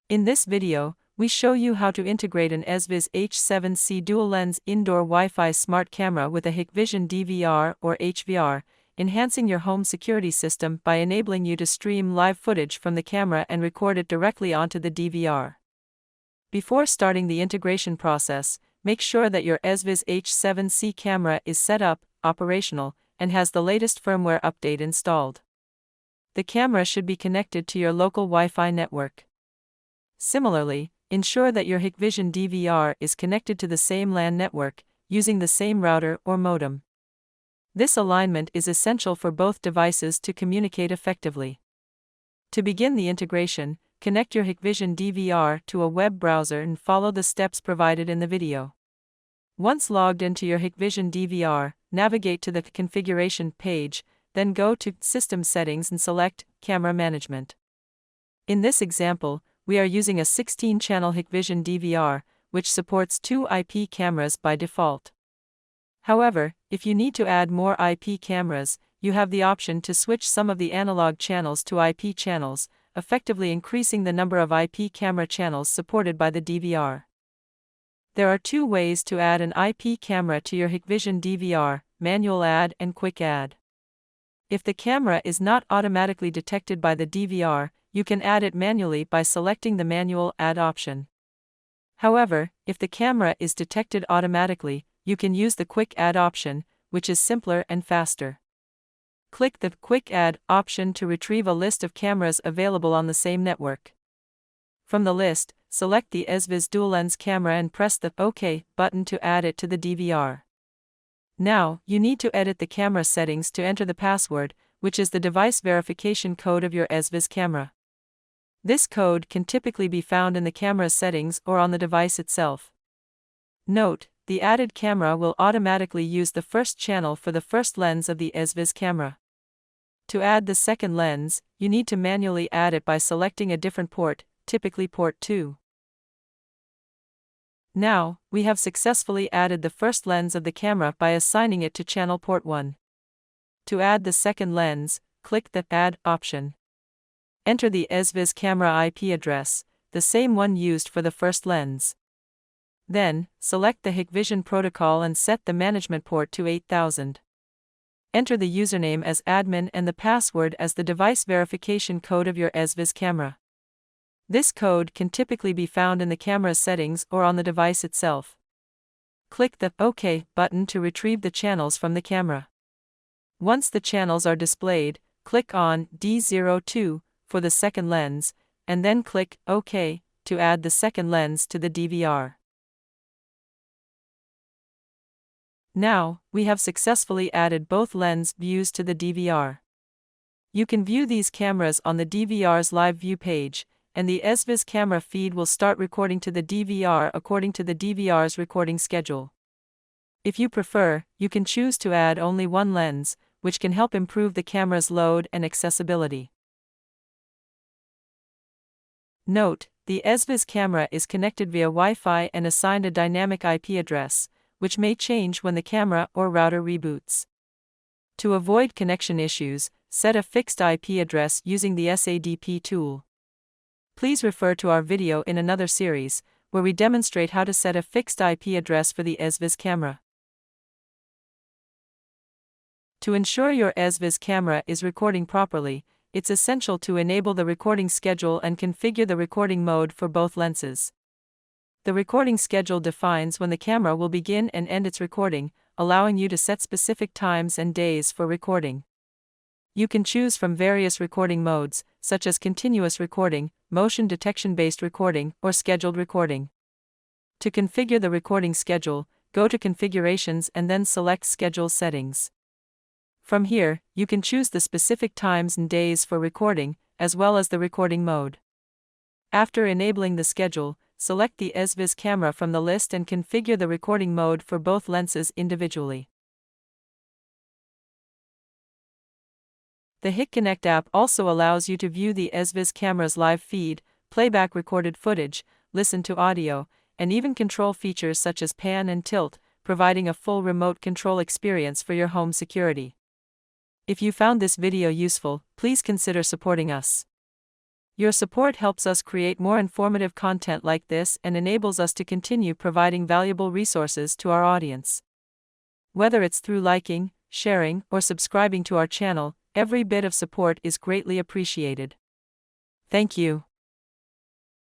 In this video, we show you how to integrate an ESVIS H7C dual-lens indoor Wi-Fi smart camera with a Hikvision DVR or HVR, enhancing your home security system by enabling you to stream live footage from the camera and record it directly onto the DVR. Before starting the integration process, make sure that your ESVIS H7C camera is set up, operational, and has the latest firmware update installed. The camera should be connected to your local Wi-Fi network. Similarly, ensure that your Hikvision DVR is connected to the same LAN network, using the same router or modem. This alignment is essential for both devices to communicate effectively. To begin the integration, connect your Hikvision DVR to a web browser and follow the steps provided in the video. Once logged into your Hikvision DVR, navigate to the configuration page, then go to System Settings and select Camera Management. In this example, we are using a 16-channel Hikvision DVR, which supports 2 IP cameras by default. However, if you need to add more IP cameras, you have the option to switch some of the analog channels to IP channels, effectively increasing the number of IP camera channels supported by the DVR. There are 2 ways to add an IP camera to your Hikvision DVR: manual add and quick add. If the camera is not automatically detected by the DVR, you can add it manually by selecting the manual add option. However, if the camera is detected automatically, you can use the quick add option, which is simpler and faster. Click the quick add option to retrieve a list of cameras available on the same network. From the list, select the ESVIS dual lens camera and press the OK button to add it to the DVR. Now, you need to edit the camera settings to enter the password, which is the device verification code of your ESVIS camera. This code can typically be found in the camera settings or on the device itself. Note, the added camera will automatically use the first channel for the first lens of the ESVIS camera. To add the second lens, you need to manually add it by selecting a different port, typically port 2. Now, we have successfully added the first lens of the camera by assigning it to channel port 1. To add the second lens, click the Add option. Enter the ESVIS camera IP address, the same one used for the first lens. Then, select the Hikvision protocol and set the management port to 8000. Enter the username as admin and the password as the device verification code of your ESVIS camera. This code can typically be found in the camera settings or on the device itself. Click the OK button to retrieve the channels from the camera. Once the channels are displayed, click on D02 for the second lens, and then click OK to add the second lens to the DVR. Now, we have successfully added both lens views to the DVR. You can view these cameras on the DVR's live view page, and the ESVIS camera feed will start recording to the DVR according to the DVR's recording schedule. If you prefer, you can choose to add only one lens, which can help improve the camera's load and accessibility. Note, the ESVIS camera is connected via Wi-Fi and assigned a dynamic IP address, which may change when the camera or router reboots. To avoid connection issues, set a fixed IP address using the SADP tool. Please refer to our video in another series, where we demonstrate how to set a fixed IP address for the ESVIS camera. To ensure your ESVIS camera is recording properly, it's essential to enable the recording schedule and configure the recording mode for both lenses. The recording schedule defines when the camera will begin and end its recording, allowing you to set specific times and days for recording. You can choose from various recording modes, such as continuous recording, motion detection-based recording, or scheduled recording. To configure the recording schedule, go to Configurations and then select Schedule Settings. From here, you can choose the specific times and days for recording, as well as the recording mode. After enabling the schedule, select the ESVIS camera from the list and configure the recording mode for both lenses individually. The HikConnect app also allows you to view the ESVIS camera's live feed, playback recorded footage, listen to audio, and even control features such as pan and tilt, providing a full remote control experience for your home security. If you found this video useful, please consider supporting us. Your support helps us create more informative content like this and enables us to continue providing valuable resources to our audience. Whether it's through liking, sharing, or subscribing to our channel, every bit of support is greatly appreciated. Thank you.